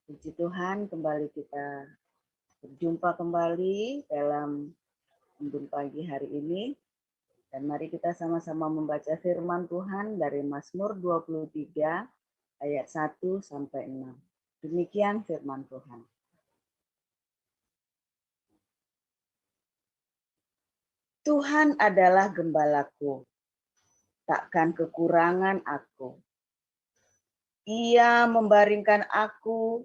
Puji Tuhan, kembali kita berjumpa kembali dalam embun pagi hari ini. Dan mari kita sama-sama membaca firman Tuhan dari Mazmur 23 ayat 1 sampai 6. Demikian firman Tuhan. Tuhan adalah gembalaku, takkan kekurangan aku. Ia membaringkan aku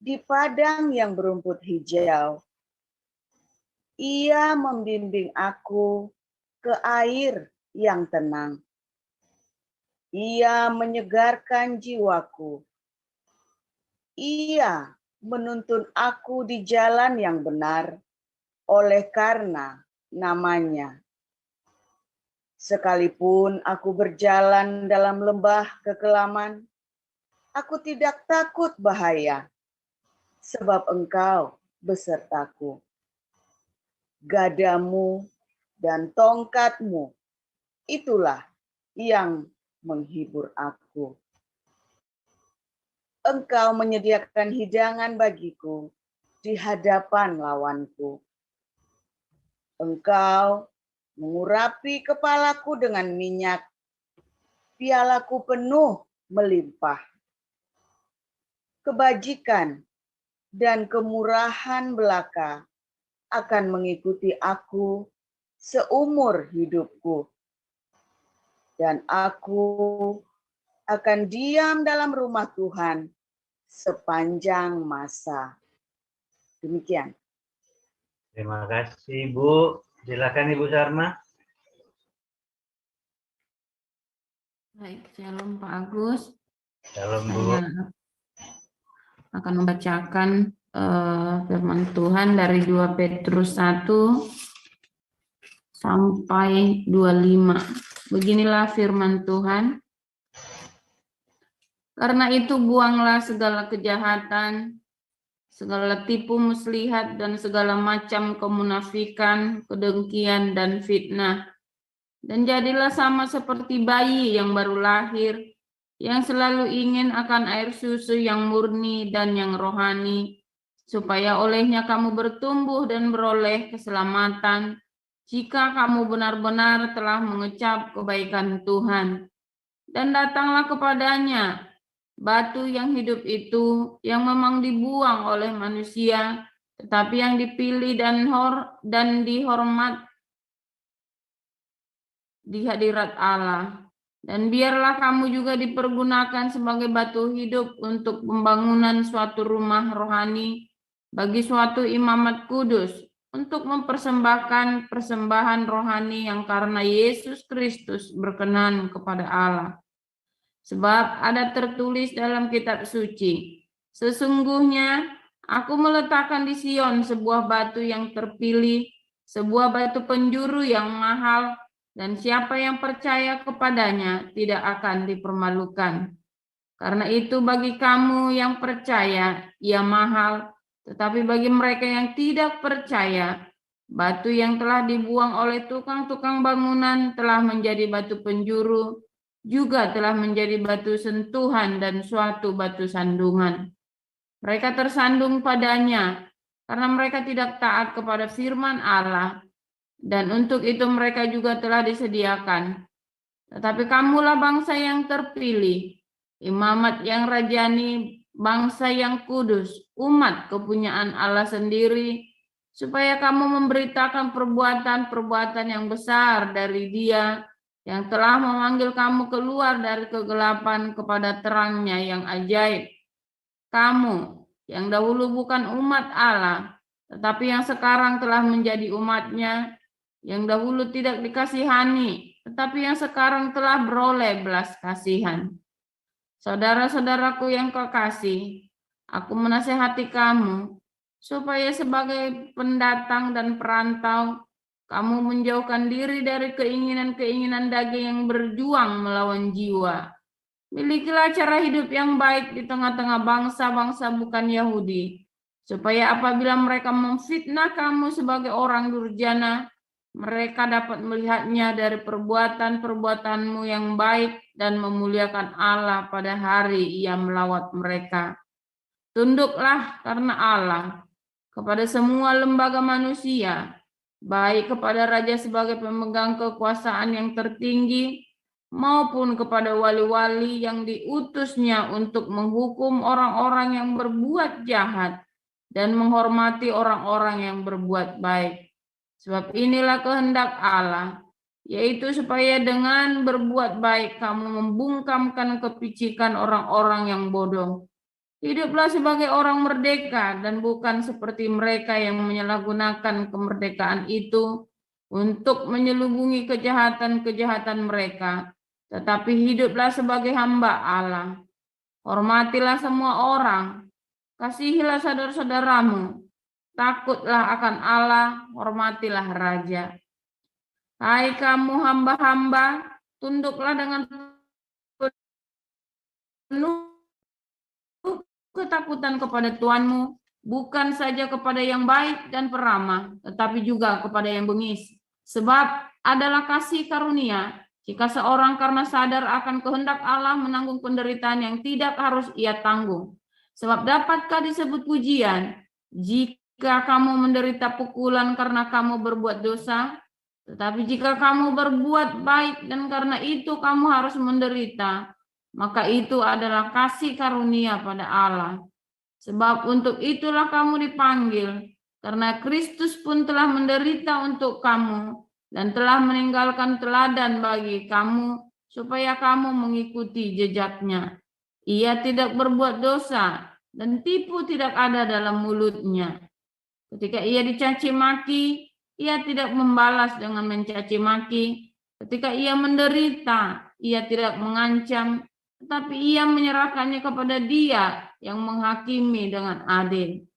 di padang yang berumput hijau. Ia membimbing aku ke air yang tenang. Ia menyegarkan jiwaku. Ia menuntun aku di jalan yang benar oleh karena namanya. Sekalipun aku berjalan dalam lembah kekelaman, aku tidak takut bahaya, sebab Engkau besertaku. Gadamu dan tongkatmu, itulah yang menghibur aku. Engkau menyediakan hidangan bagiku di hadapan lawanku. Engkau mengurapi kepalaku dengan minyak, pialaku penuh melimpah. Kebajikan dan kemurahan belaka akan mengikuti aku seumur hidupku. Dan aku akan diam dalam rumah Tuhan sepanjang masa. Demikian. Terima kasih, Bu. Silakan Ibu Sarma. Baik, shalom Pak Agus. Shalom, Bu. Saya akan membacakan firman Tuhan dari 2 Petrus 1 sampai 25. Beginilah firman Tuhan. Karena itu buanglah segala kejahatan, segala tipu muslihat dan segala macam kemunafikan, kedengkian dan fitnah. Dan jadilah sama seperti bayi yang baru lahir, yang selalu ingin akan air susu yang murni dan yang rohani, supaya olehnya kamu bertumbuh dan beroleh keselamatan, jika kamu benar-benar telah mengecap kebaikan Tuhan. Dan datanglah kepadanya, batu yang hidup itu, yang memang dibuang oleh manusia, tetapi yang dipilih dan dihormat di hadirat Allah. Dan biarlah kamu juga dipergunakan sebagai batu hidup untuk pembangunan suatu rumah rohani bagi suatu imamat kudus, untuk mempersembahkan persembahan rohani yang karena Yesus Kristus berkenan kepada Allah. Sebab ada tertulis dalam kitab suci, sesungguhnya aku meletakkan di Sion sebuah batu yang terpilih, sebuah batu penjuru yang mahal, dan siapa yang percaya kepadanya tidak akan dipermalukan. Karena itu bagi kamu yang percaya, ia mahal, tetapi bagi mereka yang tidak percaya, batu yang telah dibuang oleh tukang-tukang bangunan telah menjadi batu penjuru, juga telah menjadi batu sentuhan dan suatu batu sandungan. Mereka tersandung padanya, karena mereka tidak taat kepada firman Allah, dan untuk itu mereka juga telah disediakan. Tetapi kamulah bangsa yang terpilih, imamat yang rajani, bangsa yang kudus, umat kepunyaan Allah sendiri, supaya kamu memberitakan perbuatan-perbuatan yang besar dari Dia yang telah memanggil kamu keluar dari kegelapan kepada terangnya yang ajaib. Kamu yang dahulu bukan umat Allah, tetapi yang sekarang telah menjadi umatnya, yang dahulu tidak dikasihani, tetapi yang sekarang telah beroleh belas kasihan. Saudara-saudaraku yang kekasih, aku menasihati kamu, supaya sebagai pendatang dan perantau, kamu menjauhkan diri dari keinginan-keinginan daging yang berjuang melawan jiwa. Milikilah cara hidup yang baik di tengah-tengah bangsa-bangsa bukan Yahudi, supaya apabila mereka memfitnah kamu sebagai orang durjana, mereka dapat melihatnya dari perbuatan-perbuatanmu yang baik dan memuliakan Allah pada hari Ia melawat mereka. Tunduklah karena Allah kepada semua lembaga manusia, baik kepada raja sebagai pemegang kekuasaan yang tertinggi, maupun kepada wali-wali yang diutusnya untuk menghukum orang-orang yang berbuat jahat dan menghormati orang-orang yang berbuat baik. Sebab inilah kehendak Allah, yaitu supaya dengan berbuat baik kamu membungkamkan kepicikan orang-orang yang bodoh. Hiduplah sebagai orang merdeka dan bukan seperti mereka yang menyalahgunakan kemerdekaan itu untuk menyelubungi kejahatan-kejahatan mereka, tetapi hiduplah sebagai hamba Allah. Hormatilah semua orang, kasihilah saudara-saudaramu, takutlah akan Allah, hormatilah raja. Hai kamu hamba-hamba, tunduklah dengan penuh ketakutan kepada Tuanmu, bukan saja kepada yang baik dan peramah, tetapi juga kepada yang bengis. Sebab adalah kasih karunia jika seorang karena sadar akan kehendak Allah menanggung penderitaan yang tidak harus ia tanggung. Sebab dapatkah disebut pujian jika kamu menderita pukulan karena kamu berbuat dosa? Tetapi jika kamu berbuat baik dan karena itu kamu harus menderita, maka itu adalah kasih karunia pada Allah. Sebab untuk itulah kamu dipanggil, karena Kristus pun telah menderita untuk kamu dan telah meninggalkan teladan bagi kamu, supaya kamu mengikuti jejaknya. Ia tidak berbuat dosa dan tipu tidak ada dalam mulutnya. Ketika ia dicaci maki, ia tidak membalas dengan mencaci maki. Ketika ia menderita, ia tidak mengancam, tetapi ia menyerahkannya kepada Dia yang menghakimi dengan adil.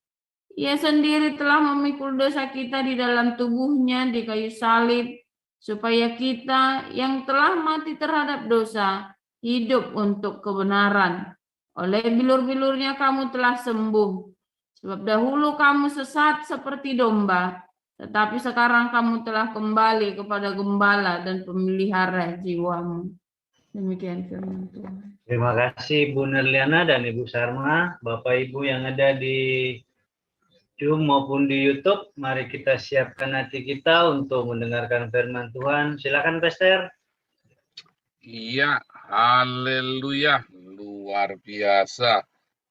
Ia sendiri telah memikul dosa kita di dalam tubuhnya di kayu salib, supaya kita yang telah mati terhadap dosa hidup untuk kebenaran. Oleh bilur-bilurnya kamu telah sembuh. Sebab dahulu kamu sesat seperti domba, tetapi sekarang kamu telah kembali kepada gembala dan pemelihara jiwamu. Demikian firman Tuhan. Terima kasih Bu Nerliana dan Ibu Sarma, Bapak Ibu yang ada di Zoom maupun di YouTube. Mari kita siapkan hati kita untuk mendengarkan firman Tuhan. Silakan Pastor. Iya, haleluya, luar biasa.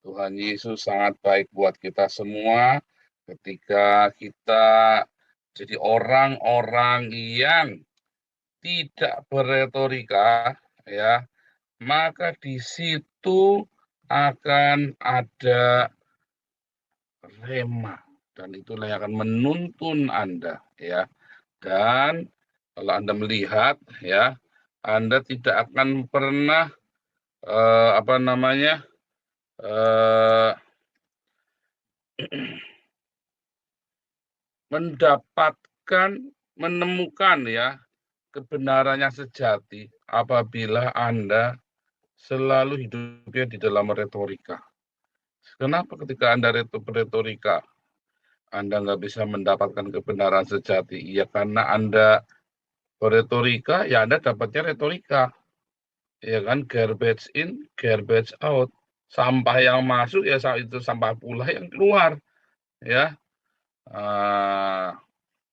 Tuhan Yesus sangat baik buat kita semua ketika kita jadi orang-orang yang tidak berretorika, ya, maka di situ akan ada rema, dan itulah yang akan menuntun Anda, ya. Dan kalau Anda melihat, ya, Anda tidak akan pernah menemukan, ya, kebenaran yang sejati apabila Anda selalu hidupnya di dalam retorika. Kenapa ketika Anda retorika, Anda nggak bisa mendapatkan kebenaran sejati? Ya karena Anda berretorika, ya Anda dapatnya retorika. Ya kan, garbage in, garbage out. Sampah yang masuk, ya itu sampah pula yang keluar. Ya.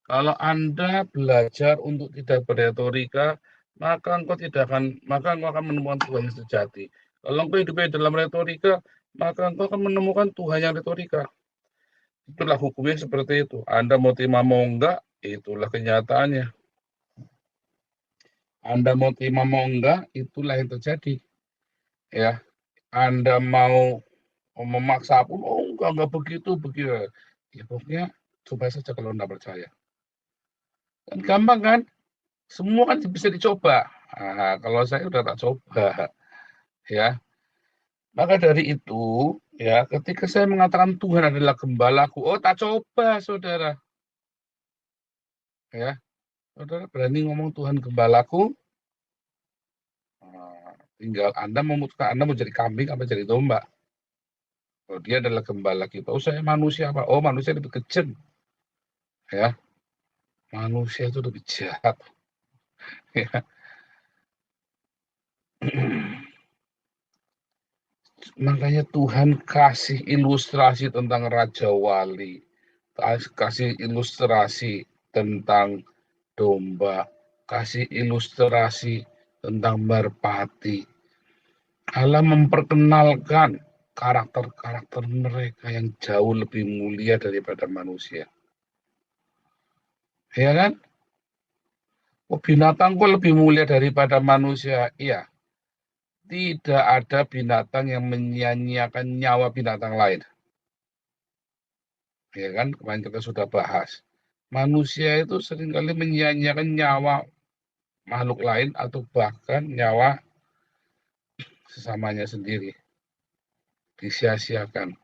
Kalau Anda belajar untuk tidak berretorika, maka engkau akan menemukan Tuhan yang sejati. Kalau engkau hidupnya dalam retorika, maka engkau akan menemukan Tuhan yang retorika. Itulah hukumnya seperti itu. Anda mau terima mau enggak, itulah kenyataannya. Anda mau terima mau enggak, itulah yang terjadi. Ya, Anda mau memaksa pun, oh enggak begitu. Ya pokoknya coba saja kalau Anda percaya. Kan gampang kan? Semua kan bisa dicoba. Nah, kalau saya udah tak coba. Ya. Maka dari itu, ya, ketika saya mengatakan Tuhan adalah gembalaku, oh tak coba, saudara. Ya. Saudara berani ngomong Tuhan gembalaku, tinggal Anda memutuskan Anda mau jadi kambing apa jadi domba. Kalau dia adalah gembala kita, oh saya manusia apa? Oh manusia lebih kejam. Ya. Manusia itu lebih jahat. Ya. Makanya Tuhan kasih ilustrasi tentang Raja Wali, kasih ilustrasi tentang domba, kasih ilustrasi tentang merpati. Allah memperkenalkan karakter-karakter mereka yang jauh lebih mulia daripada manusia. Ya kan? Oh, binatang kok lebih mulia daripada manusia? Iya. Tidak ada binatang yang menyia-nyiakan nyawa binatang lain. Ya kan? Kemarin kita sudah bahas. Manusia itu seringkali menyia-nyiakan nyawa makhluk lain atau bahkan nyawa sesamanya sendiri. Disia-siakan.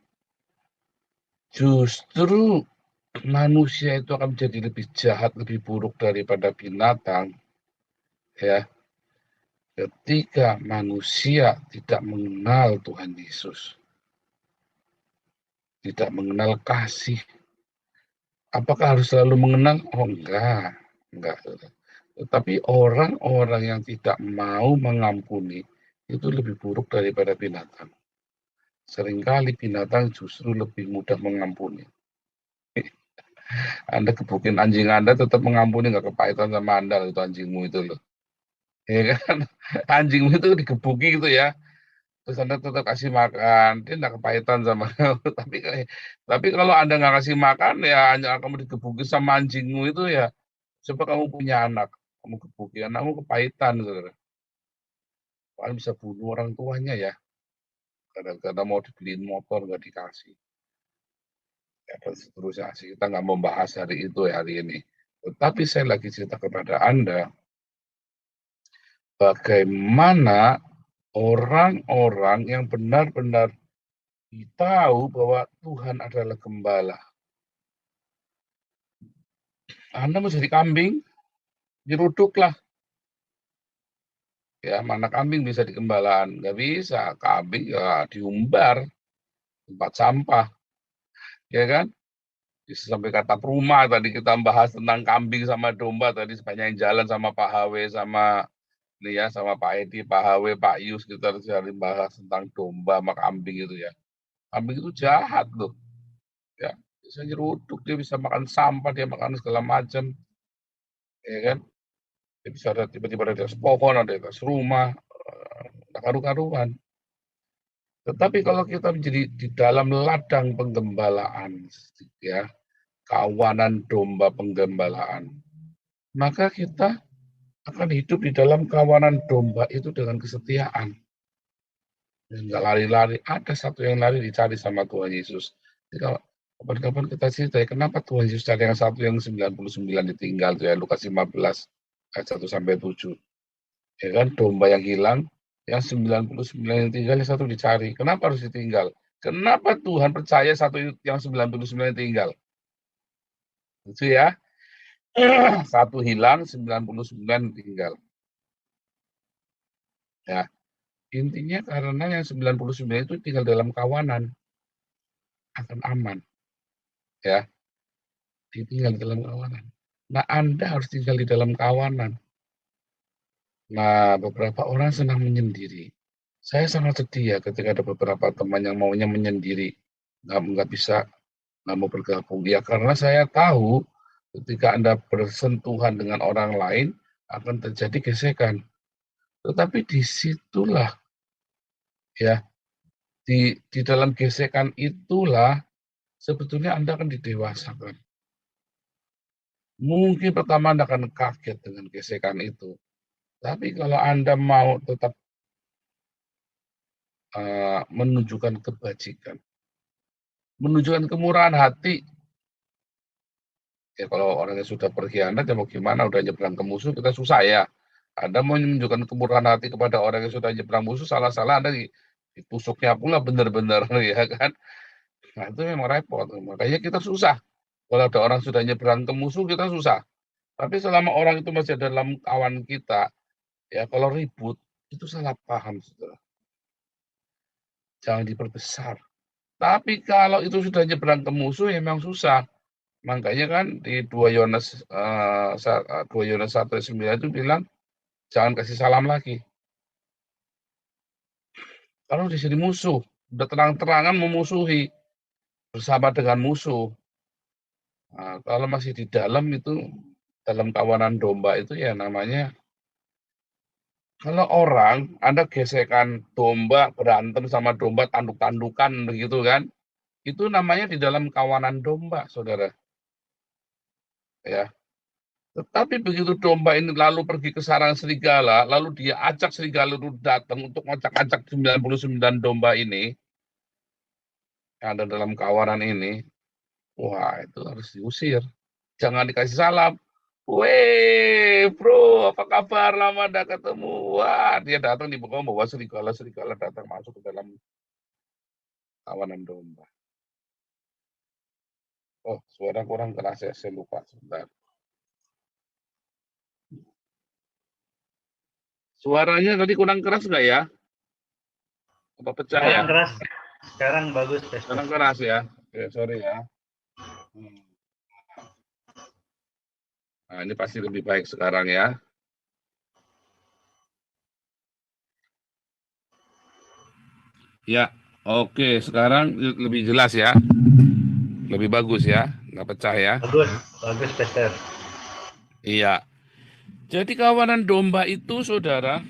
Justru manusia itu akan menjadi lebih jahat, lebih buruk daripada binatang, ya, ketika manusia tidak mengenal Tuhan Yesus, tidak mengenal kasih. Apakah harus selalu mengenal? Oh, enggak. Tetapi orang-orang yang tidak mau mengampuni itu lebih buruk daripada binatang. Seringkali binatang justru lebih mudah mengampuni. Anda gebukin anjing Anda tetap mengampuni, nggak kepahitan sama Anda itu anjingmu itu loh. Ya kan? Anjingmu itu digebuki gitu ya. Terus Anda tetap kasih makan, dia nggak kepahitan sama kamu. Tapi kalau Anda nggak kasih makan ya hanya kamu digebuki sama anjingmu itu ya. Coba kamu punya anak, kamu gebuki anakmu kepahitan, saudara. Paling bisa bunuh orang tuanya ya. Kadang-kadang mau dibeliin motor nggak dikasih. Ya, dan seterusnya sih kita nggak membahas hari itu ya hari ini. Tetapi saya lagi cerita kepada Anda bagaimana orang-orang yang benar-benar tahu bahwa Tuhan adalah gembala. Anda mau jadi kambing, diruduklah. Ya, mana kambing bisa digembalakan? Nggak bisa. Kambing ya diumbar, tempat sampah. Ya kan? Sampai kata rumah tadi kita bahas tentang kambing sama domba tadi sepanjang jalan sama Pak HW sama ini ya sama Pak Edi, Pak HW, Pak Yus kita sering bahas tentang domba sama kambing itu ya. Kambing itu jahat loh. Ya, bisa nyeruduk, dia bisa makan sampah, dia makan segala macam. Ya kan? Dia bisa ada tiba-tiba ada di atas pohon, ada di atas rumah, karu-karuan. Tetapi kalau kita menjadi di dalam ladang penggembalaan, ya, kawanan domba penggembalaan, maka kita akan hidup di dalam kawanan domba itu dengan kesetiaan. Enggak lari-lari, ada satu yang lari dicari sama Tuhan Yesus. Jadi kalau kapan-kapan kita cerita, kenapa Tuhan Yesus cari yang satu yang 99 ditinggal, ya Lukas 15 ayat 1-7. Ya kan, domba yang hilang, yang 99 yang tinggal, yang satu dicari. Kenapa harus ditinggal? Kenapa Tuhan percaya satu yang 99 tinggal? Itu ya. Satu hilang, 99 tinggal. Ya. Intinya karena yang 99 itu tinggal dalam kawanan. Akan aman. Ya. Tinggal di dalam kawanan. Nah, Anda harus tinggal di dalam kawanan. Nah, beberapa orang senang menyendiri. Saya sangat sedih ya ketika ada beberapa teman yang maunya menyendiri. Nggak bisa, nggak mau bergabung. Ya, karena saya tahu ketika Anda bersentuhan dengan orang lain, akan terjadi gesekan. Tetapi disitulah, ya, di dalam gesekan itulah, sebetulnya Anda akan didewasakan. Mungkin pertama Anda akan kaget dengan gesekan itu. Tapi kalau Anda mau tetap menunjukkan kebajikan, menunjukkan kemurahan hati, ya kalau orangnya sudah berkhianat ya mau gimana, udah nyebrang ke musuh kita susah ya. Anda mau menunjukkan kemurahan hati kepada orang yang sudah nyebrang musuh, salah-salah Anda ditusuknya pula benar-benar ya kan. Nah itu memang repot, makanya kita susah. Kalau ada orang sudah nyebrang ke musuh kita susah. Tapi selama orang itu masih dalam kawan kita, ya kalau ribut itu salah paham, saudara. Jangan diperbesar. Tapi kalau itu sudah nyebrang ke musuh ya memang susah. Makanya kan di 2 Yohanes 1:9 itu bilang jangan kasih salam lagi. Kalau di sini musuh, udah terang-terangan memusuhi bersama dengan musuh. Nah, kalau masih di dalam itu, dalam kawanan domba itu ya namanya, kalau orang, Anda gesekan domba, berantem sama domba, tanduk-tandukan begitu kan, itu namanya di dalam kawanan domba, saudara. Ya. Tetapi begitu domba ini lalu pergi ke sarang serigala, lalu dia acak serigala itu datang untuk ngacak-acak 99 domba ini, yang ada dalam kawanan ini, wah itu harus diusir. Jangan dikasih salam. Weh, bro, apa kabar? Lama dah ketemu. Wah, dia datang di bawah bawa serigala datang masuk ke dalam kawanan domba. Oh, suara kurang keras ya, saya lupa sebentar. Suaranya tadi kurang keras nggak ya? Apa pecah ya? Sekarang keras. Sekarang bagus, Pastor. Sekarang keras ya. Oke, sorry ya. Nah, ini pasti lebih baik sekarang ya. Ya, oke. Sekarang lebih jelas ya. Lebih bagus ya. Nggak pecah ya. Bagus, bagus, Pastor. Iya. Jadi kawanan domba itu, saudara,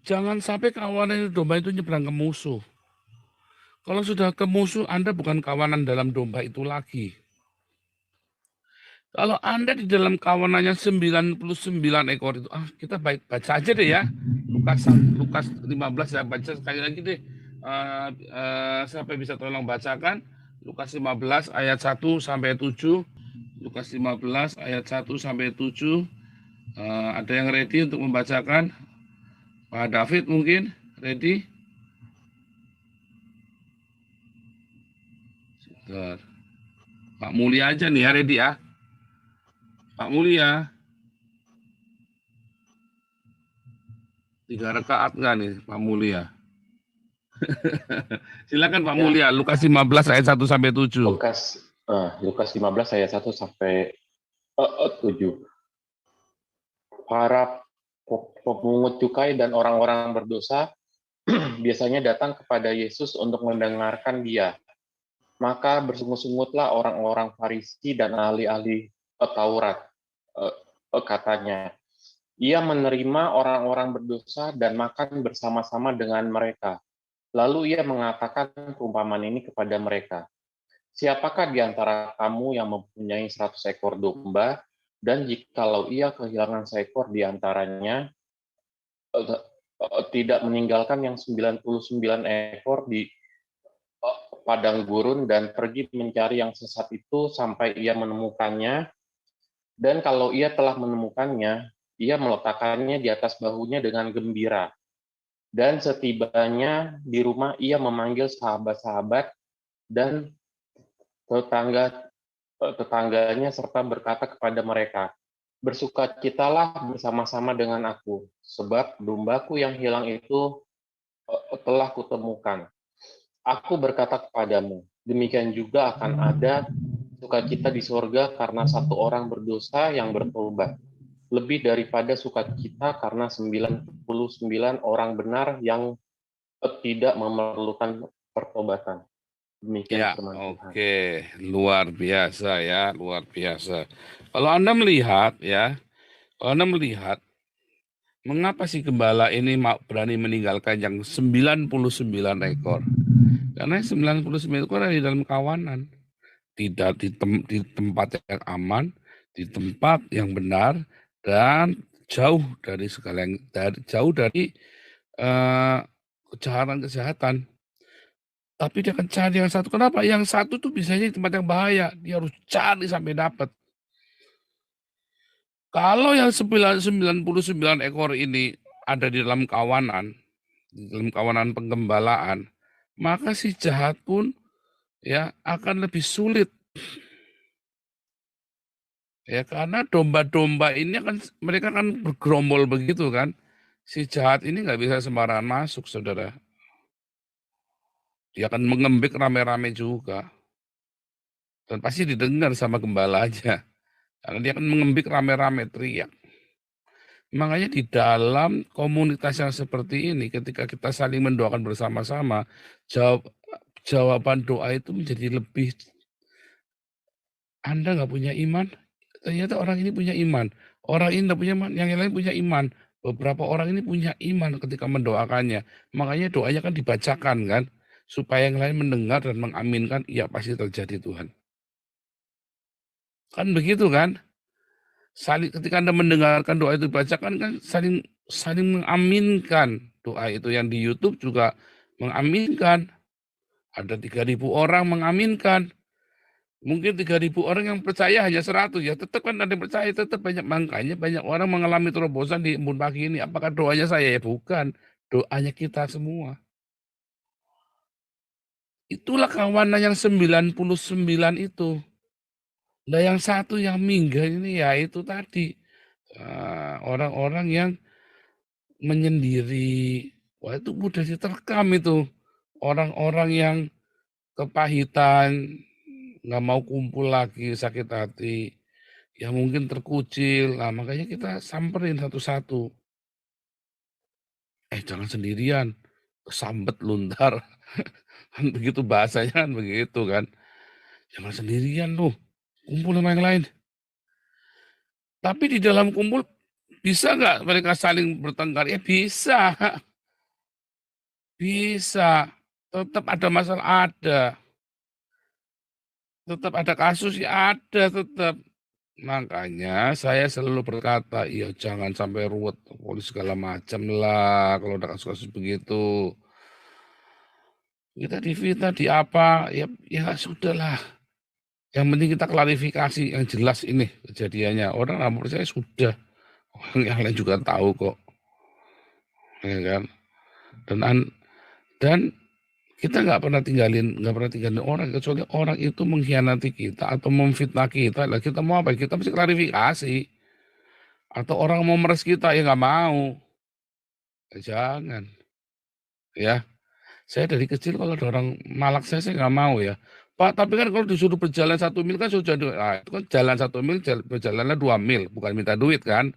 jangan sampai kawanan domba itu nyebrang ke musuh. Kalau sudah ke musuh, Anda bukan kawanan dalam domba itu lagi. Kalau Anda di dalam kawanannya 99 ekor itu, kita baca aja deh ya. Lukas 15 saya baca sekali lagi deh. Siapa bisa tolong bacakan? Lukas 15 ayat 1 sampai 7. Lukas 15 ayat 1 sampai 7. Ada yang ready untuk membacakan? Pak David mungkin ready? Sebentar. Pak Mulia aja nih ya ready ya. Pak Mulia. 3 rakaat nggak nih Pak Mulia? Silakan Pak Mulia, Lukas 15 ayat 1 sampai 7. Lukas 15 ayat 1 sampai 7. Para pemungut cukai dan orang-orang berdosa biasanya datang kepada Yesus untuk mendengarkan Dia. Maka bersungut-sungutlah orang-orang Farisi dan ahli-ahli Taurat, katanya. Ia menerima orang-orang berdosa dan makan bersama-sama dengan mereka. Lalu ia mengatakan perumpamaan ini kepada mereka. Siapakah di antara kamu yang mempunyai 100 ekor domba, dan jikalau ia kehilangan seekor di antaranya, tidak meninggalkan yang 99 ekor di padang gurun dan pergi mencari yang sesat itu sampai ia menemukannya, dan kalau ia telah menemukannya, ia meletakkannya di atas bahunya dengan gembira. Dan setibanya di rumah, ia memanggil sahabat-sahabat dan tetangganya serta berkata kepada mereka, bersukacitalah bersama-sama dengan aku, sebab dombaku yang hilang itu telah kutemukan. Aku berkata kepadamu, demikian juga akan ada sukacita di sorga karena satu orang berdosa yang bertobat, lebih daripada sukacita karena 99 orang benar yang tidak memerlukan pertobatan. Demikian Ya, firman Tuhan. oke, luar biasa ya, luar biasa. Kalau Anda melihat ya, mengapa si gembala ini berani meninggalkan yang 99 ekor? Karena 99 ekor ada di dalam kawanan, tidak di tempat yang aman, di tempat yang benar, dan jauh dari jauh dari kejahatan. Tapi dia akan cari yang satu. Kenapa? Yang satu tuh biasanya di tempat yang bahaya. Dia harus cari sampai dapat. Kalau yang 99 ekor ini ada di dalam kawanan penggembalaan, maka si jahat pun ya akan lebih sulit. Ya karena domba-domba ini kan mereka kan bergerombol begitu kan. Si jahat ini nggak bisa sembarangan masuk, saudara. Dia akan mengembik rame-rame juga. Dan pasti didengar sama gembala aja. Karena dia akan mengembik rame-rame teriak. Makanya di dalam komunitas yang seperti ini, ketika kita saling mendoakan bersama-sama, jawaban doa itu menjadi lebih. Anda nggak punya iman, ternyata orang ini punya iman. Orang ini nggak punya iman, yang lain punya iman. Beberapa orang ini punya iman ketika mendoakannya. Makanya doanya kan dibacakan kan, supaya yang lain mendengar dan mengaminkan, iya pasti terjadi Tuhan. Kan begitu kan? Ketika Anda mendengarkan doa itu dibacakan kan saling mengaminkan. Doa itu yang di YouTube juga mengaminkan. Ada 3.000 orang mengaminkan. Mungkin 3.000 orang yang percaya hanya 100, ya tetap kan ada yang percaya, tetap banyak. Makanya banyak orang mengalami terobosan di embun pagi ini. Apakah doanya saya? Ya bukan. Doanya kita semua. Itulah kawanan yang 99 itu. Nah yang satu yang minggir ini ya itu tadi. Orang-orang yang menyendiri. Wah itu mudah diterkam itu. Orang-orang yang kepahitan, nggak mau kumpul lagi, sakit hati. Ya mungkin terkucil. Nah makanya kita samperin satu-satu. Jangan sendirian. Kesambet luntar. Kan begitu bahasanya kan begitu kan. Jangan sendirian loh. Kumpul sama yang lain. Tapi di dalam kumpul bisa nggak mereka saling bertengkar? Ya bisa. Bisa. Tetap ada masalah, ada. Tetap ada kasus, ya ada tetap. Makanya saya selalu berkata, ya jangan sampai ruwet polisi segala macam lah kalau ada kasus-kasus begitu. Kita difitnah di apa, ya sudahlah. Yang penting kita klarifikasi yang jelas ini kejadiannya. Orang nggak percaya sudah. Orang yang lain juga tahu kok. Ya kan? Dan kita nggak pernah tinggalin orang, kecuali orang itu mengkhianati kita atau memfitnah kita. Lah kita mau apa? Kita mesti klarifikasi. Atau orang mau meres kita, ya nggak mau. Ya, jangan. Ya, saya dari kecil kalau ada orang malak saya nggak mau ya. Pak, tapi kan kalau disuruh berjalan 1 mil kan sudah, itu kan jalan 1 mil, berjalannya 2 mil, bukan minta duit kan.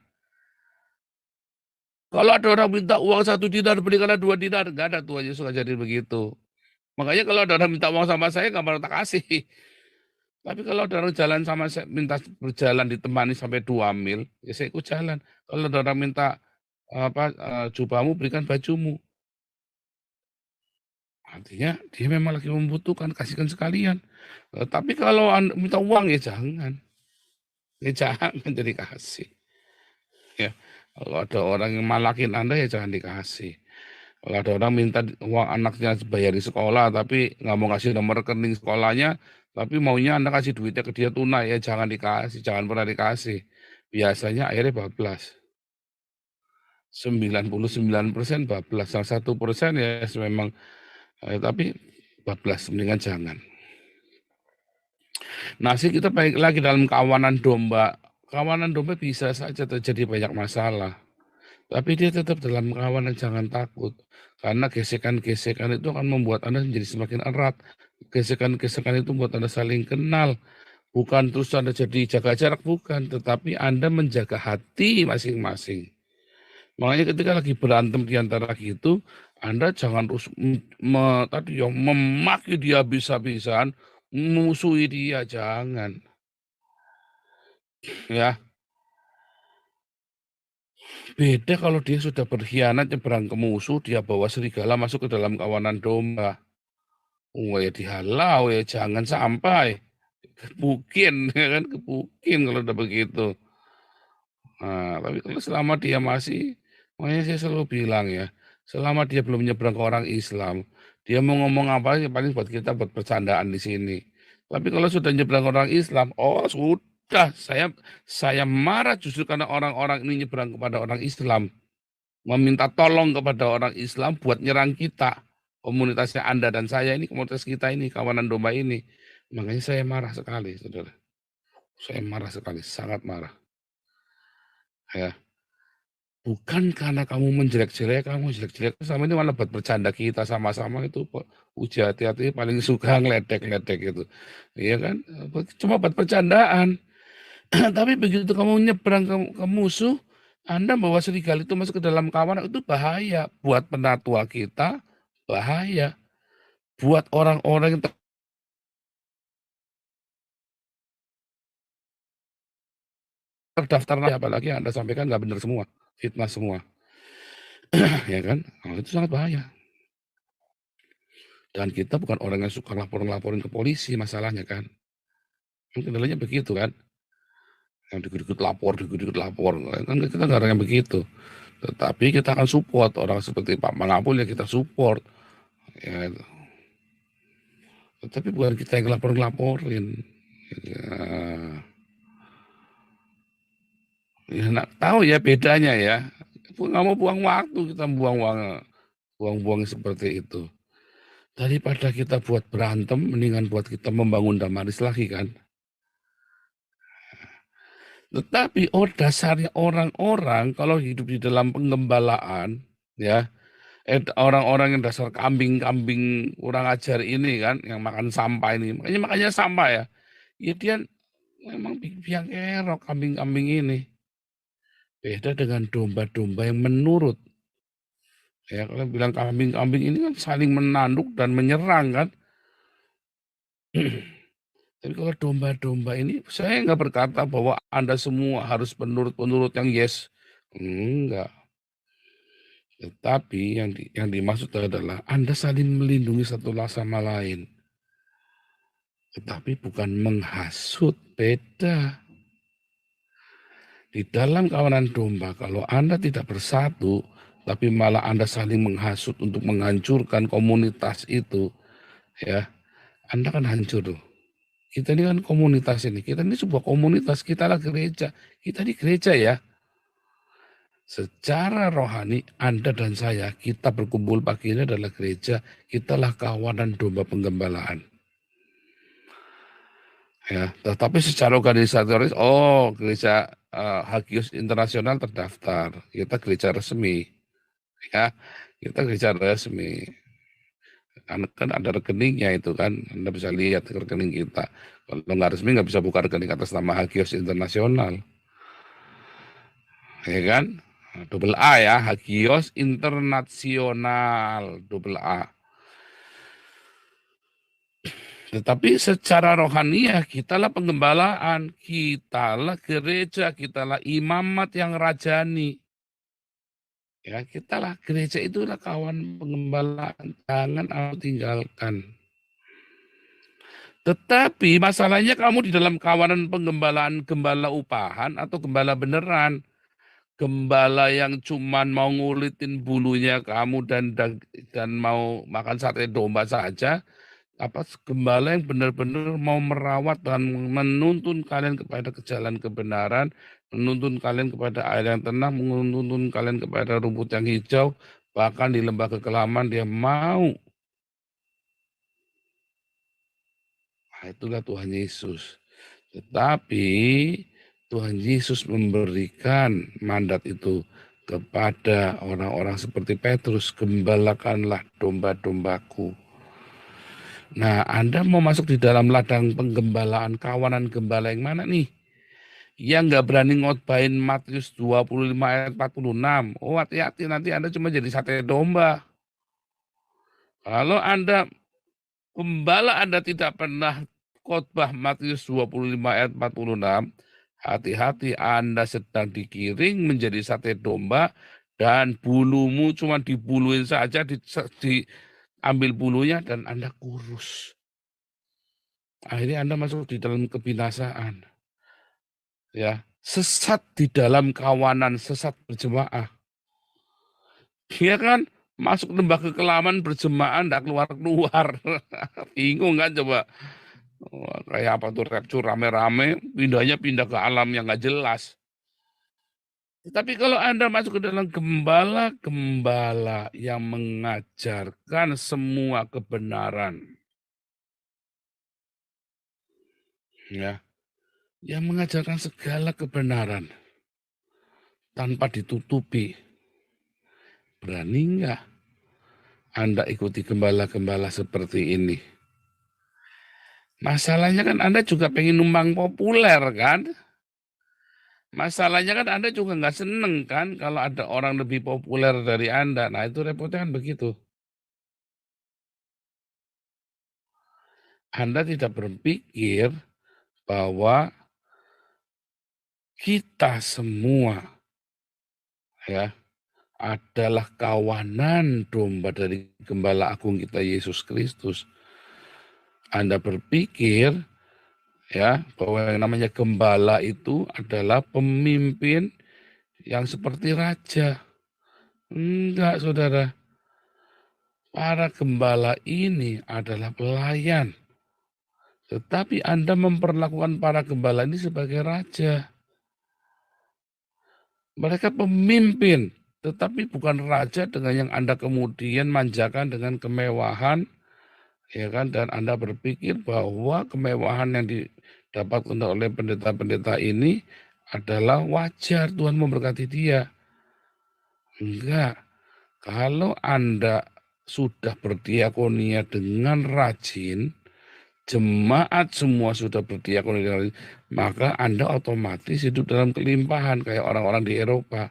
Kalau ada orang minta uang 1 dinar, berikanlah 2 dinar, nggak ada Tuhan Yesus ngajarin begitu. Makanya kalau ada orang minta uang sama saya, nggak mau tak kasih. Tapi kalau ada orang jalan sama saya, minta berjalan ditemani sampai 2 mil, ya saya ikut jalan. Kalau ada orang minta jubahmu, berikan bajumu. Artinya dia memang lagi membutuhkan, kasihkan sekalian. Tapi kalau minta uang ya jangan. Ya jangan jadi kasih. Ya, kalau ada orang yang malakin Anda ya jangan dikasih. Kalau ada orang minta uang anaknya bayar di sekolah, tapi nggak mau kasih nomor rekening sekolahnya, tapi maunya Anda kasih duitnya ke dia tunai, ya jangan dikasih, jangan pernah dikasih. Biasanya akhirnya bablas. 99% bablas, salah 1% ya memang, tapi bablas, mendingan jangan. Nasib kita baik lagi dalam kawanan domba. Kawanan domba bisa saja terjadi banyak masalah. Tapi dia tetap dalam kawanan, jangan takut. Karena gesekan-gesekan itu akan membuat Anda menjadi semakin erat. Gesekan-gesekan itu membuat Anda saling kenal. Bukan terus Anda jadi jaga jarak, bukan. Tetapi Anda menjaga hati masing-masing. Makanya ketika lagi berantem di antara gitu, Anda jangan terus memaki dia habis-habisan, memusuhi dia, jangan. Ya. Beda kalau dia sudah berkhianat, nyebrang ke musuh, dia bawa serigala masuk ke dalam kawanan domba. Ya dihalau, ya jangan sampai. Kepukin, ya kan, kepukin kalau udah begitu. Nah, tapi kalau selama dia masih, makanya saya selalu bilang ya, selama dia belum nyebrang ke orang Islam, dia mau ngomong apa ya paling buat kita buat bercandaan di sini. Tapi kalau sudah nyebrang ke orang Islam, oh sudah, saya marah justru karena orang-orang ini nyebrang kepada orang Islam, meminta tolong kepada orang Islam buat nyerang kita. Komunitasnya Anda dan saya ini, komunitas kita ini, kawanan domba ini. Makanya saya marah sekali, saudara. Saya marah sekali, sangat marah. Ya. Bukan karena kamu menjelek-jelek, kamu jelek-jelek sama ini malah buat bercanda kita sama-sama itu. Uji hati-hati paling suka ngeledek-ledek gitu. Iya kan? Cuma buat bercandaan. Tapi begitu kamu nyebrang ke musuh, Anda bawa serigala itu masuk ke dalam kawanan itu bahaya. Buat penatua kita, bahaya. Buat orang-orang yang terdaftar, apalagi Anda sampaikan nggak benar semua, fitnah semua. Ya kan? Nah, itu sangat bahaya. Dan kita bukan orang yang suka laporin ke polisi masalahnya kan. Kendalanya begitu kan. Yang dikit-dikit lapor. Kan kita nggak orang yang begitu. Tetapi kita akan support orang seperti Pak Mangapul, ya kita support. Ya. Tetapi bukan kita yang laporin. Ya, tahu ya bedanya ya. Nggak mau buang waktu, kita buang-buang seperti itu. Daripada kita buat berantem, mendingan buat kita membangun damaris lagi kan. Tetapi dasarnya orang-orang kalau hidup di dalam penggembalaan, ya, orang-orang yang dasar kambing-kambing kurang ajar ini kan, yang makan sampah ini, makanya sampah ya. Ya dia memang biang kerok kambing-kambing ini. Beda dengan domba-domba yang menurut. Ya, kalau bilang kambing-kambing ini kan saling menanduk dan menyerang kan. Tapi kalau domba-domba ini, saya nggak berkata bahwa Anda semua harus penurut-penurut yang yes. Enggak. Tetapi yang dimaksud adalah Anda saling melindungi satu sama lain. Tetapi bukan menghasut, beda. Di dalam kawanan domba, kalau Anda tidak bersatu, tapi malah Anda saling menghasut untuk menghancurkan komunitas itu, ya, Anda kan hancur tuh. Kita ini kan komunitas ini, kita ini sebuah komunitas, kita lah gereja, kita di gereja ya. Secara rohani, Anda dan saya, kita berkumpul pagi ini adalah gereja, kitalah kawanan domba penggembalaan. Ya, tetapi secara organisatoris, gereja Hagios Internasional terdaftar, kita gereja resmi, ya, kita gereja resmi. Kan ada rekeningnya itu kan, Anda bisa lihat rekening kita. Kalau nggak resmi nggak bisa buka rekening atas nama Hagios Internasional, ya kan? Double A ya, Hagios Internasional, double A. Tetapi secara rohaniah kitalah penggembalaan, kitalah gereja, kitalah imamat yang rajani. Ya, kitalah gereja, itulah kawan penggembalaan, jangan aku tinggalkan. Tetapi masalahnya kamu di dalam kawanan penggembalaan, gembala upahan atau gembala beneran. Gembala yang cuman mau ngulitin bulunya kamu dan mau makan sate domba saja. Apa gembala yang benar-benar mau merawat dan menuntun kalian kepada jalan kebenaran, menuntun kalian kepada air yang tenang, menuntun kalian kepada rumput yang hijau, bahkan di lembah kekelaman dia mau. Nah, itulah Tuhan Yesus. Tetapi Tuhan Yesus memberikan mandat itu kepada orang-orang seperti Petrus, gembalakanlah domba-dombaku. Nah, Anda mau masuk di dalam ladang penggembalaan, kawanan gembala yang mana nih? Yang nggak berani ngotbahin Matius 25 ayat 46. Oh, hati-hati, nanti Anda cuma jadi sate domba. Kalau Anda, gembala Anda tidak pernah khotbah Matius 25 ayat 46, hati-hati, Anda sedang digiring menjadi sate domba dan bulumu cuma dibuluin saja, diambil bulunya dan Anda kurus. Akhirnya Anda masuk di dalam kebinasaan. Ya, sesat di dalam kawanan, sesat berjemaah. Dia kan masuk lembah kekelaman berjemaah enggak keluar-keluar. Bingung kan coba. Kayak apa tuh rapture rame-rame, pindah ke alam yang nggak jelas. Tapi kalau Anda masuk ke dalam gembala-gembala yang mengajarkan semua kebenaran, ya, yang mengajarkan segala kebenaran tanpa ditutupi, berani nggak Anda ikuti gembala-gembala seperti ini? Masalahnya kan Anda juga pengen numpang populer kan? Masalahnya kan Anda juga nggak seneng kan kalau ada orang lebih populer dari Anda. Nah itu repotnya kan begitu. Anda tidak berpikir bahwa kita semua ya adalah kawanan domba dari Gembala Agung kita Yesus Kristus. Anda berpikir ya bahwa yang namanya gembala itu adalah pemimpin yang seperti raja. Enggak, saudara. Para gembala ini adalah pelayan. Tetapi Anda memperlakukan para gembala ini sebagai raja. Mereka pemimpin, tetapi bukan raja dengan yang Anda kemudian manjakan dengan kemewahan, ya kan? Dan Anda berpikir bahwa kemewahan yang didapatkan oleh pendeta-pendeta ini adalah wajar, Tuhan memberkati dia. Enggak. Kalau Anda sudah berdiakonia dengan rajin, jemaat semua sudah berdiakonia dengan rajin, maka Anda otomatis hidup dalam kelimpahan kayak orang-orang di Eropa.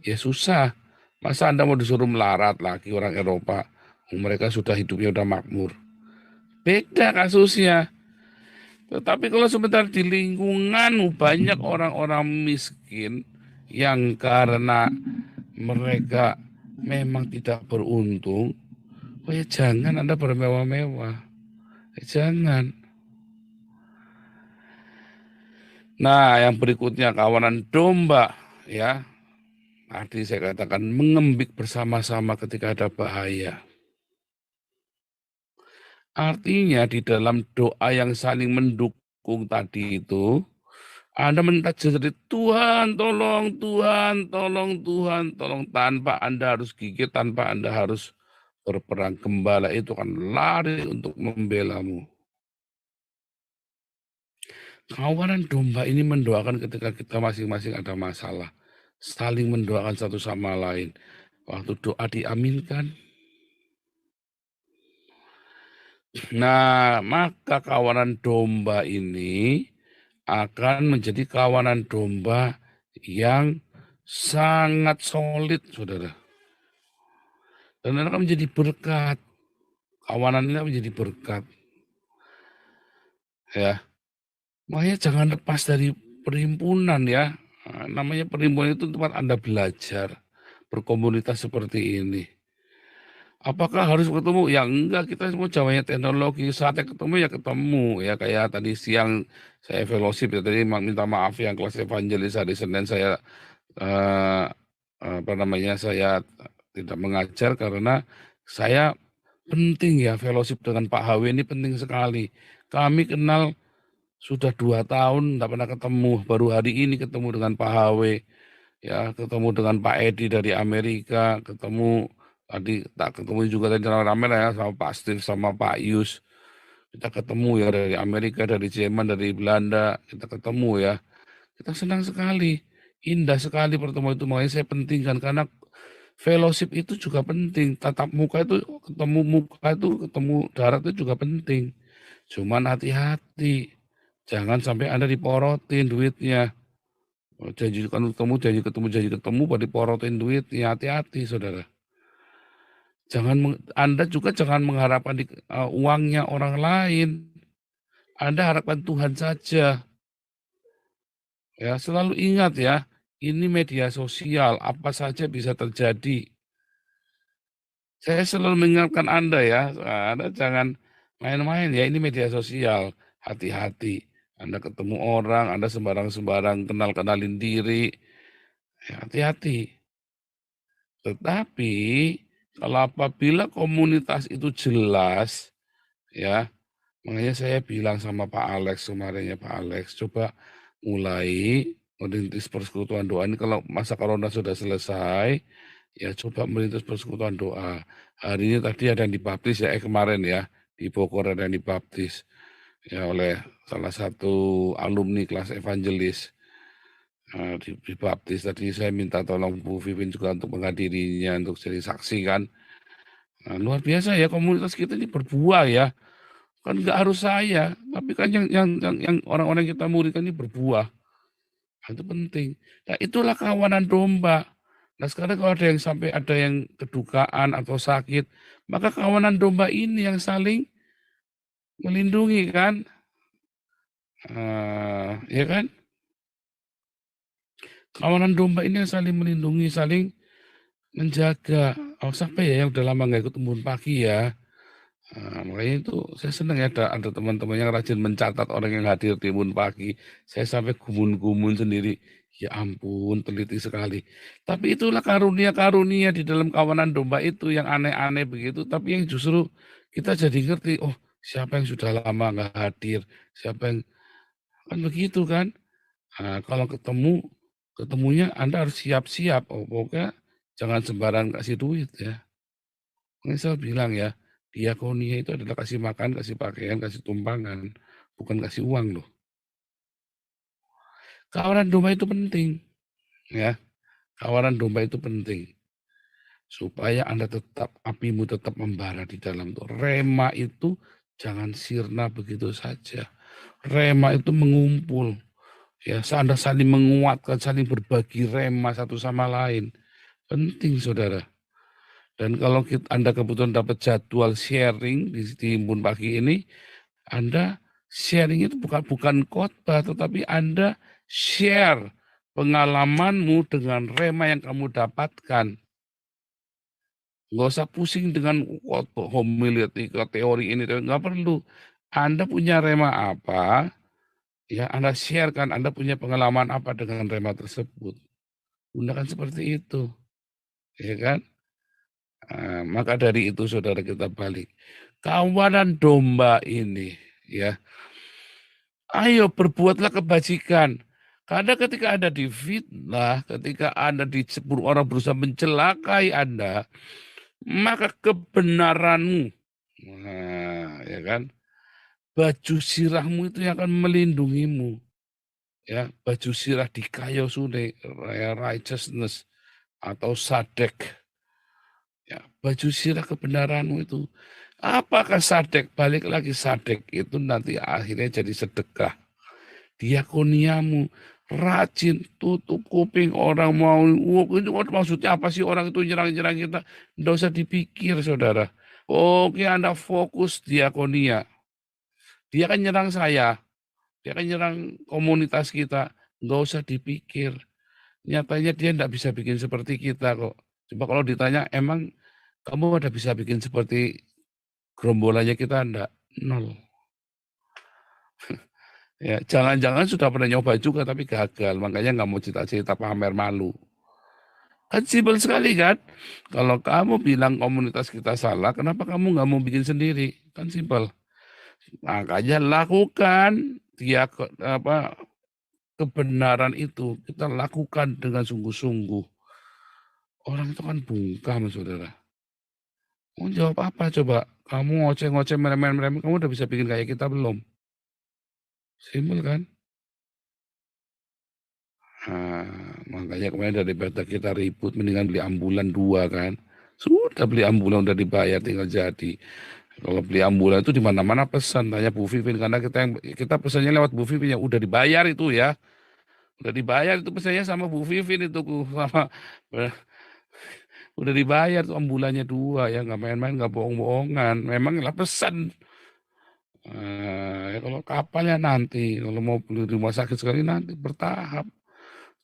Ya susah. Masa Anda mau disuruh melarat lagi orang Eropa? Mereka sudah hidupnya udah makmur. Beda kasusnya. Tetapi kalau sebentar di lingkungan banyak orang-orang miskin yang karena mereka memang tidak beruntung, oh ya jangan Anda bermewah-mewah. Jangan. Nah, yang berikutnya kawanan domba, ya. Tadi saya katakan mengembik bersama-sama ketika ada bahaya. Artinya di dalam doa yang saling mendukung tadi itu, Anda minta jadi Tuhan tolong, Tuhan tolong, Tuhan tolong, tanpa Anda harus gigit, tanpa Anda harus berperang. Gembala itu akan lari untuk membelamu. Kawanan domba ini mendoakan ketika kita masing-masing ada masalah. Saling mendoakan satu sama lain. Waktu doa diaminkan. Nah, maka kawanan domba ini akan menjadi kawanan domba yang sangat solid, saudara. Dan akan menjadi berkat. Kawanan ini menjadi berkat. Ya, makanya jangan lepas dari perhimpunan ya. Namanya perhimpunan itu tempat Anda belajar berkomunitas seperti ini. Apakah harus ketemu? Ya enggak, kita semua zamannya teknologi. Saatnya ketemu ya ketemu ya, kayak tadi siang saya fellowship ya, tadi minta maaf yang kelas evangelis hari Senin saya saya tidak mengajar karena saya penting ya fellowship dengan Pak HW ini penting sekali. Kami kenal sudah 2 tahun tidak pernah ketemu, baru hari ini ketemu dengan Pak HW, ya ketemu dengan Pak Edi dari Amerika, ketemu tadi tak ketemu juga tadi rame-rame ya sama Pak Steve sama Pak Yus, kita ketemu ya dari Amerika, dari Jerman, dari Belanda, kita ketemu ya, kita senang sekali, indah sekali pertemuan itu, makanya saya pentingkan karena fellowship itu juga penting, tatap muka itu ketemu darat itu juga penting, cuman hati-hati. Jangan sampai Anda diporotin duitnya. Janji ketemu, pada diporotin duitnya. Hati-hati, saudara. Anda juga jangan mengharapkan uangnya orang lain. Anda harapkan Tuhan saja. Ya, selalu ingat ya, ini media sosial, apa saja bisa terjadi. Saya selalu mengingatkan Anda ya, Anda jangan main-main ya, ini media sosial. Hati-hati. Anda ketemu orang, Anda sembarang-sembarang kenalin diri, ya, hati-hati. Tetapi kalau apabila komunitas itu jelas, ya, makanya saya bilang sama Pak Alex kemarin ya, Pak Alex, coba mulai merintis persekutuan doa ini kalau masa corona sudah selesai, ya coba merintis persekutuan doa. Hari ini tadi ada yang dibaptis ya, kemarin ya, di Bogor ada yang dibaptis ya oleh salah satu alumni kelas evangelis dibaptis. Tadi saya minta tolong Bu Vivin juga untuk menghadirinya untuk jadi saksi kan. Nah, luar biasa ya komunitas kita ini berbuah ya. Kan nggak harus saya, tapi kan yang orang-orang kita muridkan ini berbuah. Itu penting. Nah, itulah kawanan domba. Nah, sekarang kalau ada yang kedukaan atau sakit, maka kawanan domba ini yang saling melindungi kan? Ya kan? Kawanan domba ini yang saling melindungi, saling menjaga. Oh, siapa ya yang udah lama nggak ikut embun pagi ya? Makanya itu saya senang ya ada teman-teman yang rajin mencatat orang yang hadir di embun pagi. Saya sampai gumun-gumun sendiri. Ya ampun, teliti sekali. Tapi itulah karunia-karunia di dalam kawanan domba itu yang aneh-aneh begitu. Tapi yang justru kita jadi ngerti, oh siapa yang sudah lama nggak hadir, siapa yang kan begitu kan. Nah, kalau ketemunya Anda harus siap-siap. Oh, pokoknya jangan sembarangan kasih duit ya. Makanya saya bilang ya, diakonia itu adalah kasih makan, kasih pakaian, kasih tumpangan, bukan kasih uang loh. Kawanan domba itu penting, ya. Kawanan domba itu penting supaya Anda apimu tetap membara di dalam tuh. Rema itu jangan sirna begitu saja. Rema itu mengumpul, ya. Anda saling menguatkan, saling berbagi rema satu sama lain. Penting, saudara. Dan kalau Anda kebetulan dapat jadwal sharing di Embun Pagi ini, Anda sharing itu bukan khotbah, tetapi Anda share pengalamanmu dengan rema yang kamu dapatkan. Nggak usah pusing dengan homiletika, teori ini, nggak perlu. Anda punya rema apa, ya Anda sharekan, Anda punya pengalaman apa dengan rema tersebut. Gunakan seperti itu, ya kan? Maka dari itu saudara kita balik. Kawanan domba ini, ya. Ayo berbuatlah kebajikan. Karena ketika Anda difitnah, ketika Anda disebut orang berusaha mencelakai Anda, maka kebenaranmu, ya kan, baju sirahmu itu yang akan melindungimu. Ya, baju sirah di kayu sune, righteousness atau sadek. Ya, baju sirah kebenaranmu itu. Apakah sadek? Balik lagi sadek itu nanti akhirnya jadi sedekah. Diakoniamu rajin tutup kuping orang mau itu maksudnya apa sih orang itu nyerang-nyerang kita? Nggak usah dipikir saudara. Oke Anda fokus diakonia. Dia kan nyerang saya. Dia kan nyerang komunitas kita. Nggak usah dipikir. Nyatanya dia nggak bisa bikin seperti kita kok. Coba kalau ditanya emang kamu ada bisa bikin seperti gerombolannya kita enggak? Nol. Ya, jangan-jangan sudah pernah nyoba juga tapi gagal, makanya nggak mau cerita-cerita pamer malu. Kan simpel sekali kan? Kalau kamu bilang komunitas kita salah, kenapa kamu nggak mau bikin sendiri? Kan simpel. Makanya lakukan kebenaran itu kita lakukan dengan sungguh-sungguh. Orang itu kan bungkam, saudara. Mau jawab apa coba? Kamu ngoceh-ngoceh merem-merem, kamu udah bisa bikin kayak kita belum? Simpel kan? Makanya kemarin daripada kita ribut, mendingan beli ambulan 2 kan. Sudah beli ambulan udah dibayar, tinggal jadi. Kalau beli ambulan itu di mana-mana pesan, tanya Bu Vivin karena kita pesannya lewat Bu Vivin yang udah dibayar itu ya. Udah dibayar itu pesannya sama Bu Vivin itu sama udah dibayar tuh ambulannya 2 ya, nggak main-main, nggak bohong-bohongan. Memang lah pesan. Ya kalau kapalnya nanti, kalau mau beli rumah sakit sekali nanti bertahap.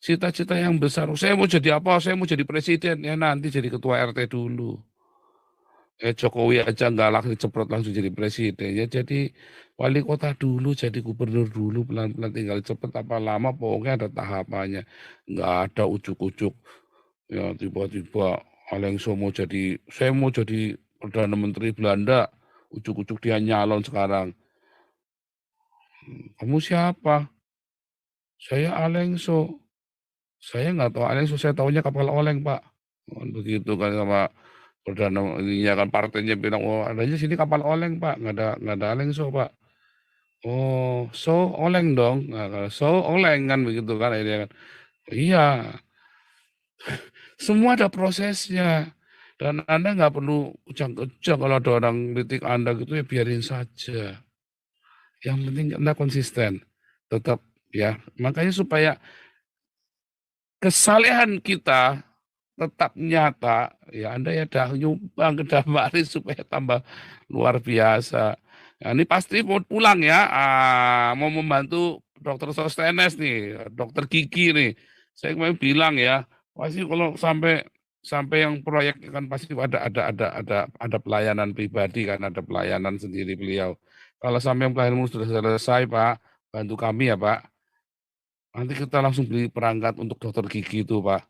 Cita-cita yang besar, saya mau jadi apa? Saya mau jadi presiden, ya nanti jadi ketua RT dulu. Jokowi aja nggak langsung ceprot langsung jadi presiden, ya jadi wali kota dulu, jadi gubernur dulu, pelan-pelan tinggal cepet apa lama, pokoknya ada tahapannya. Nggak ada ujuk-ujuk, ya tiba-tiba Alengso saya mau jadi Perdana Menteri Belanda, ujuk-ujuk dia nyalon sekarang. Kamu siapa? Saya Alengso. Saya nggak tahu Alengso, saya tahunya kapal oleng, Pak. Begitu kan sama Perdana ininya kan partainya bilang, oh adanya sini kapal oleng, Pak. Nggak ada Alengso, Pak. Oh, so oleng dong. Nah, kalau so oleng kan begitu kan ini kan. Iya. Semua ada prosesnya. Dan Anda nggak perlu kejang-kejang kalau ada orang kritik Anda gitu ya biarin saja. Yang penting Anda konsisten. Tetap ya. Makanya supaya kesalehan kita tetap nyata, ya Anda ya dah nyumbang ke Damari supaya tambah luar biasa. Nah, ini pasti mau pulang ya, mau membantu Dokter Sostenes nih, Dokter Kiki nih. Saya mau bilang ya, pasti kalau sampai yang proyek kan pasti ada pelayanan pribadi kan, ada pelayanan sendiri beliau. Kalau sampai pelayananmu sudah selesai Pak, bantu kami ya Pak. Nanti kita langsung beli perangkat untuk Dokter Gigi itu Pak.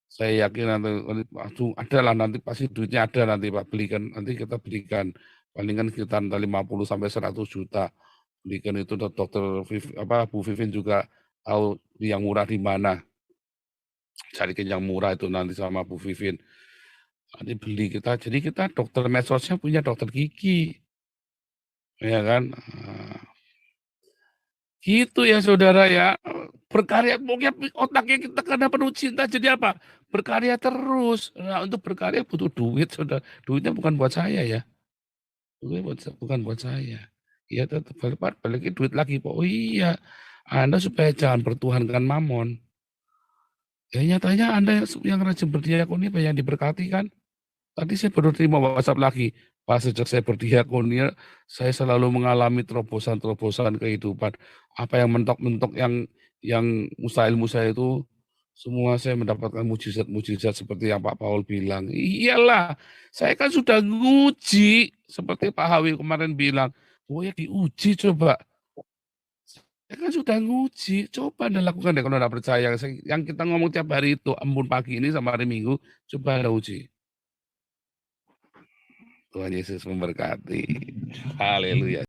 Saya yakin nanti langsung ada lah, nanti pasti duitnya ada nanti Pak, belikan, nanti kita belikan palingan sekitar 50 sampai 100 juta. Belikan itu Dokter Bu Vivin juga tahu yang murah di mana. Carikan yang murah itu nanti sama Bu Vivin. Nanti beli kita, jadi kita dokter medsosnya punya Dokter Gigi. Ya kan? Gitu ya saudara ya. Berkarya, pokoknya otaknya kita karena penuh cinta, jadi apa? Berkarya terus. Nah, untuk berkarya butuh duit, saudara. Duitnya bukan buat saya ya. Duitnya bukan buat saya. Ya tetap balik duit lagi Pak. Oh iya, Anda supaya jangan bertuhankan mamon. Ya nyatanya Anda yang rajin berdiakoni banyak diberkati kan. Tadi saya baru terima WhatsApp lagi. Pak, sejak saya berdiakonia, saya selalu mengalami terobosan-terobosan kehidupan. Apa yang mentok-mentok yang mustahil itu, semua saya mendapatkan mujizat-mujizat seperti yang Pak Paul bilang. Iyalah, saya kan sudah nguji, seperti Pak Hawi kemarin bilang. Oh ya diuji coba. Saya kan sudah nguji, coba Anda lakukan deh kalau Anda percaya. Yang kita ngomong tiap hari itu, embun pagi ini sama hari Minggu, coba Anda uji. Tuhan Yesus memberkati. Haleluya.